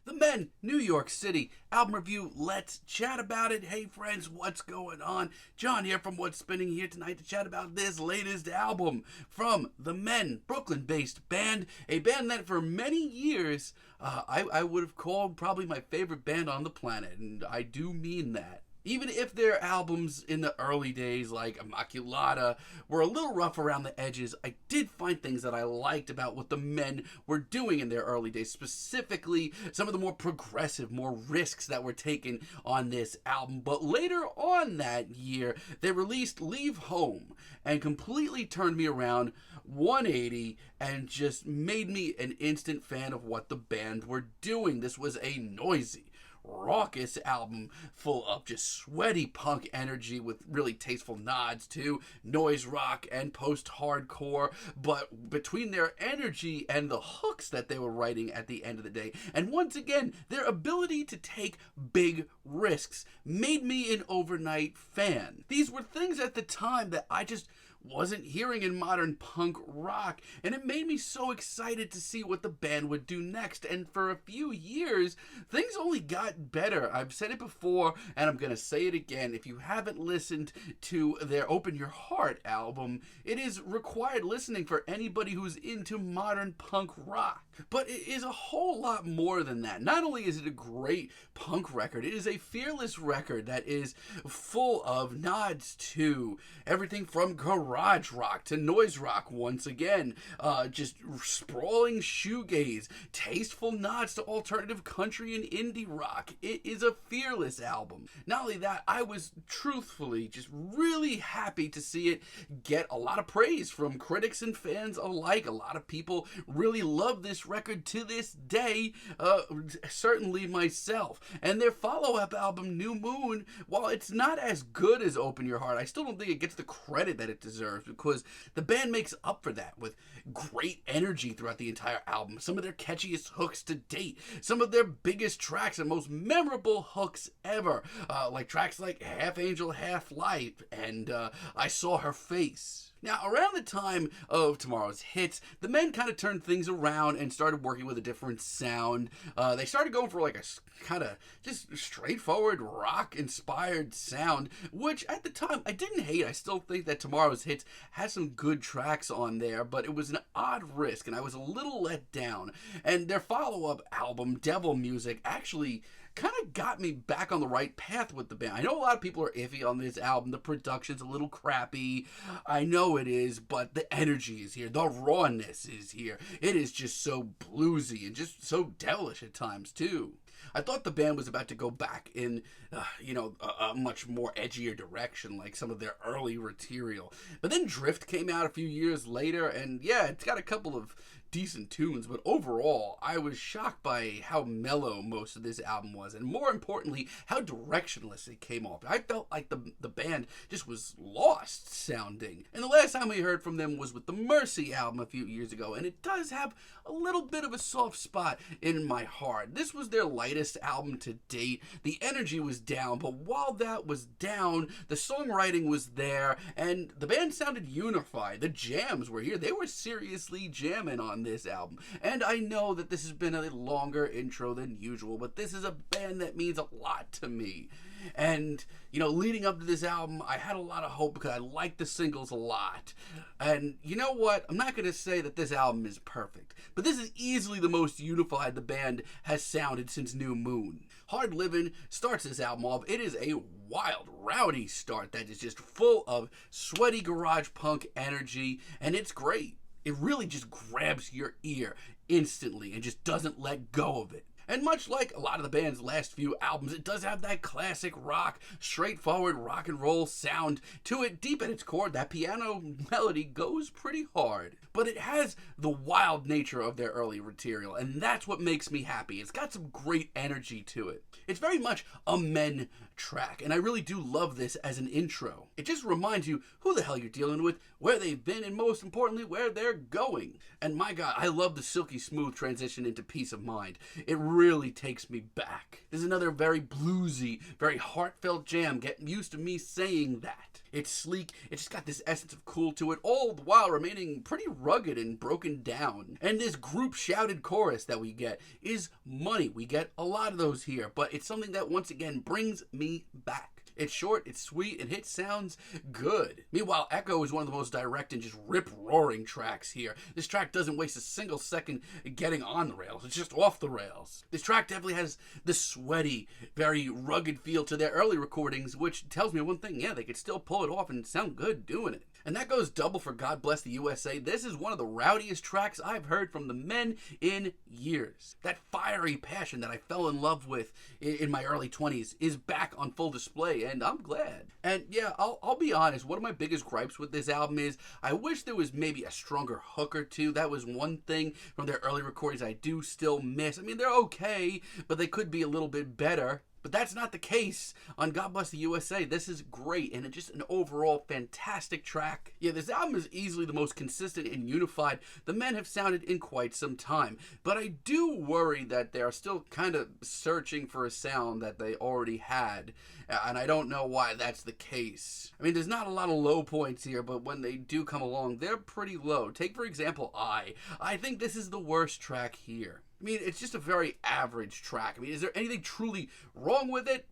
The Men, New York City, album review, let's chat about it. Hey friends, what's going on? John here from What's Spinning here tonight to chat about this latest album from The Men, Brooklyn-based band, a band that for many years I would have called probably my favorite band on the planet, and I do mean that. Even if their albums in the early days, like Immaculata, were a little rough around the edges, I did find things that I liked about what the Men were doing in their early days. Specifically, some of the more progressive, more risks that were taken on this album. But later on that year, they released Leave Home and completely turned me around 180 and just made me an instant fan of what the band were doing. This was a noisy, raucous album full of just sweaty punk energy with really tasteful nods to noise rock and post-hardcore, but between their energy and the hooks that they were writing at the end of the day, and once again their ability to take big risks, made me an overnight fan. These were things at the time that I just wasn't hearing in modern punk rock, and it made me so excited to see what the band would do next. And for a few years, things only got better. I've said it before, and I'm gonna say it again. If you haven't listened to their Open Your Heart album, it is required listening for anybody who's into modern punk rock. But it is a whole lot more than that. Not only is it a great punk record, it is a fearless record that is full of nods to everything from garage rock to noise rock once again, just sprawling shoegaze, tasteful nods to alternative country and indie rock. It is a fearless album. Not only that, I was truthfully just really happy to see it get a lot of praise from critics and fans alike. A lot of people really love this record to this day, certainly myself. And their follow-up album, New Moon, while it's not as good as Open Your Heart, I still don't think it gets the credit that it deserves, because the band makes up for that with great energy throughout the entire album. Some of their catchiest hooks to date, some of their biggest tracks and most memorable hooks ever, like tracks like Half Angel, Half Life and I Saw Her Face. Now, around the time of Tomorrow's Hits, the Men kind of turned things around and started working with a different sound. They started going for like a kind of just straightforward rock-inspired sound, which at the time I didn't hate. I still think that Tomorrow's Hits has some good tracks on there, but it was an odd risk, and I was a little let down. And their follow-up album, Devil Music, actually kind of got me back on the right path with the band. I know a lot of people are iffy on this album. The production's a little crappy. I know it is, but the energy is here. The rawness is here. It is just so bluesy and just so devilish at times, too. I thought the band was about to go back in, a much more edgier direction, like some of their early material. But then Drift came out a few years later, and yeah, it's got a couple of decent tunes, but overall, I was shocked by how mellow most of this album was, and more importantly, how directionless it came off. I felt like the band just was lost sounding. And the last time we heard from them was with the Mercy album a few years ago, and it does have a little bit of a soft spot in my heart. This was their lightest album to date. The energy was down, but while that was down, the songwriting was there, and the band sounded unified. The jams were here. They were seriously jamming on this album. And I know that this has been a longer intro than usual, but this is a band that means a lot to me. And, leading up to this album, I had a lot of hope because I liked the singles a lot. And you know what? I'm not going to say that this album is perfect, but this is easily the most unified the band has sounded since New Moon. Hard Livin' starts this album off. It is a wild, rowdy start that is just full of sweaty garage punk energy, and it's great. It really just grabs your ear instantly and just doesn't let go of it. And much like a lot of the band's last few albums, it does have that classic rock, straightforward rock and roll sound to it. Deep at its core, that piano melody goes pretty hard. But it has the wild nature of their early material, and that's what makes me happy. It's got some great energy to it. It's very much a Men track, and I really do love this as an intro. It just reminds you who the hell you're dealing with, where they've been, and most importantly, where they're going. And my God, I love the silky smooth transition into Peace of Mind. It really takes me back. This is another very bluesy, very heartfelt jam. Get used to me saying that. It's sleek, it's just got this essence of cool to it, all the while remaining pretty rugged and broken down. And this group shouted chorus that we get is money. We get a lot of those here, but it's something that once again brings me back. It's short, it's sweet, and it sounds good. Meanwhile, Echo is one of the most direct and just rip-roaring tracks here. This track doesn't waste a single second getting on the rails. It's just off the rails. This track definitely has the sweaty, very rugged feel to their early recordings, which tells me one thing. Yeah, they could still pull it off and sound good doing it. And that goes double for God Bless the USA. This is one of the rowdiest tracks I've heard from the Men in years. That fiery passion that I fell in love with in my early 20s is back on full display, and I'm glad. And yeah, I'll be honest, one of my biggest gripes with this album is I wish there was maybe a stronger hook or two. That was one thing from their early recordings I do still miss. I mean, they're okay, but they could be a little bit better. But that's not the case on God Bless the USA. This is great, and it's just an overall fantastic track. Yeah, this album is easily the most consistent and unified the Men have sounded in quite some time. But I do worry that they are still kind of searching for a sound that they already had, and I don't know why that's the case. I mean, there's not a lot of low points here, but when they do come along, they're pretty low. Take, for example, I think this is the worst track here. I mean, it's just a very average track. I mean, is there anything truly wrong with it?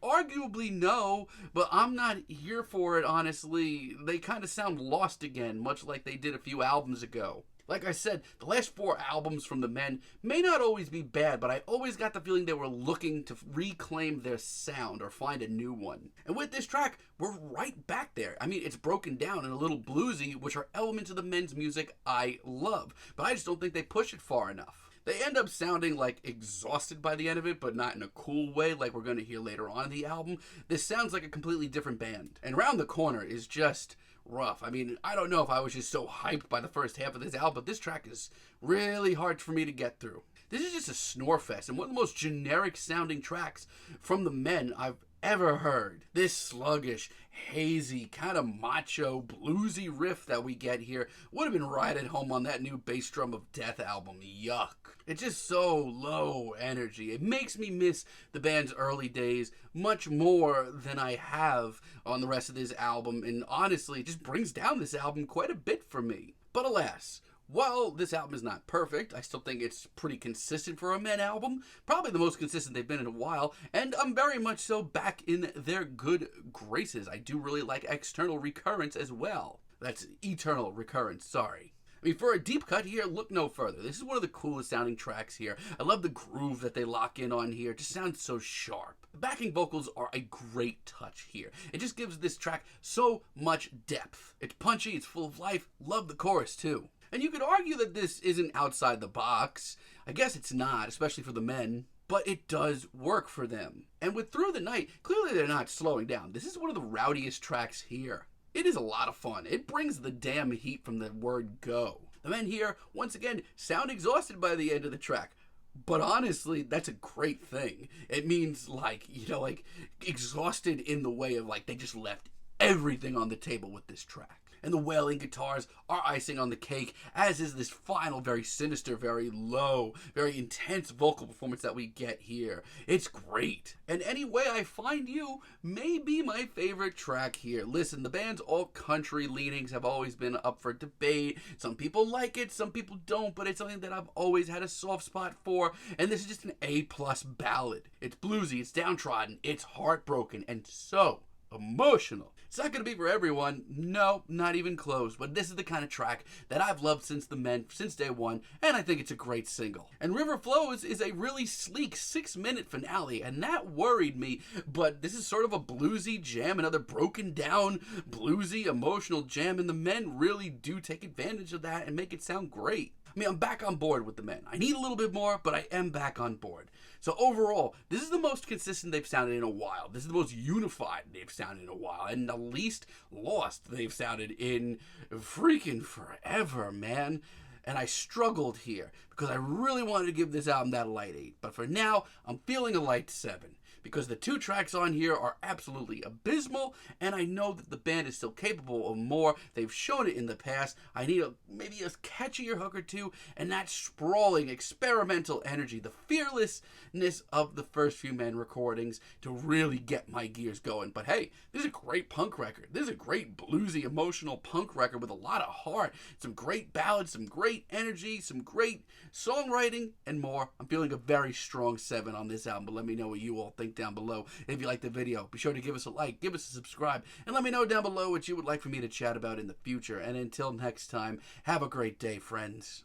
Arguably no, but I'm not here for it, honestly. They kind of sound lost again, much like they did a few albums ago. Like I said, the last 4 albums from the Men may not always be bad, but I always got the feeling they were looking to reclaim their sound or find a new one. And with this track, we're right back there. I mean, it's broken down and a little bluesy, which are elements of the Men's music I love, but I just don't think they push it far enough. They end up sounding like exhausted by the end of it, but not in a cool way like we're going to hear later on in the album. This sounds like a completely different band. And Round the Corner is just rough. I mean, I don't know if I was just so hyped by the first half of this album, but this track is really hard for me to get through. This is just a snore fest and one of the most generic sounding tracks from the Men I've ever heard. This sluggish, hazy, kind of macho, bluesy riff that we get here would have been right at home on that new Bass Drum of Death album. Yuck. It's just so low energy. It makes me miss the band's early days much more than I have on the rest of this album, and honestly, it just brings down this album quite a bit for me. But alas, while this album is not perfect, I still think it's pretty consistent for a Men album. Probably the most consistent they've been in a while, and I'm very much so back in their good graces. I do really like External Recurrence as well. That's Eternal Recurrence, sorry. I mean, for a deep cut here, look no further. This is one of the coolest sounding tracks here. I love the groove that they lock in on here. It just sounds so sharp. The backing vocals are a great touch here. It just gives this track so much depth. It's punchy, it's full of life. Love the chorus too. And you could argue that this isn't outside the box. I guess it's not, especially for the Men. But it does work for them. And with Through the Night, clearly they're not slowing down. This is one of the rowdiest tracks here. It is a lot of fun. It brings the damn heat from the word go. The Men here, once again, sound exhausted by the end of the track. But honestly, that's a great thing. It means, like, exhausted in the way of, like, they just left everything on the table with this track. And the wailing guitars are icing on the cake, as is this final, very sinister, very low, very intense vocal performance that we get here. It's great. And Any Way I Find You may be my favorite track here. Listen, the band's all-country leanings have always been up for debate. Some people like it, some people don't, but it's something that I've always had a soft spot for, and this is just an A-plus ballad. It's bluesy, it's downtrodden, it's heartbroken, and so emotional. It's not going to be for everyone. No, not even close. But this is the kind of track that I've loved since the Men, since day one, and I think it's a great single. And River Flows is a really sleek 6-minute finale, and that worried me, but this is sort of a bluesy jam, another broken down, bluesy, emotional jam, and the Men really do take advantage of that and make it sound great. I mean, I'm back on board with the Men. I need a little bit more, but I am back on board. So overall, this is the most consistent they've sounded in a while. This is the most unified they've sounded in a while. And the least lost they've sounded in freaking forever, man. And I struggled here because I really wanted to give this album that light 8. But for now, I'm feeling a light 7. because the 2 tracks on here are absolutely abysmal, and I know that the band is still capable of more. They've shown it in the past. I need maybe a catchier hook or two, and that sprawling, experimental energy, the fearlessness of the first few Men recordings to really get my gears going. But hey, this is a great punk record. This is a great bluesy, emotional punk record with a lot of heart, some great ballads, some great energy, some great songwriting, and more. I'm feeling a very strong 7 on this album, but let me know what you all think down below. If you like the video, be sure to give us a like, give us a subscribe, and let me know down below what you would like for me to chat about in the future. And until next time, have a great day, friends.